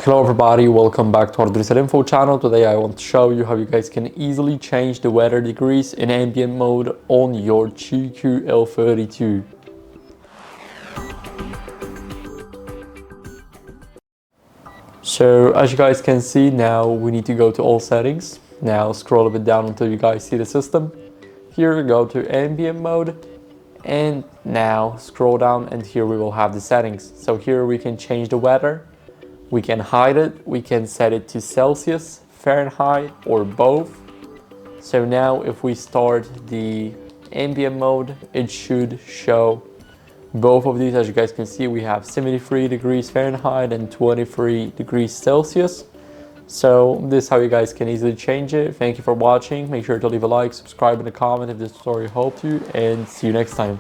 Hello everybody, welcome back to HardReset.Info channel. Today I want to show you how you guys can easily change the weather degrees in ambient mode on your CHiQ L32. So as you guys can see, now we need to go to all settings. Now scroll a bit down until you guys see the system. Here go to ambient mode and now scroll down and here we will have the settings. So here we can change the weather. We can hide it, we can set it to Celsius, Fahrenheit, or both. So now if we start the ambient mode, it should show both of these. As you guys can see, we have 73 degrees Fahrenheit and 23 degrees Celsius. So this is how you guys can easily change it. Thank you for watching. Make sure to leave a like, subscribe, and a comment if this tutorial helped you, and see you next time.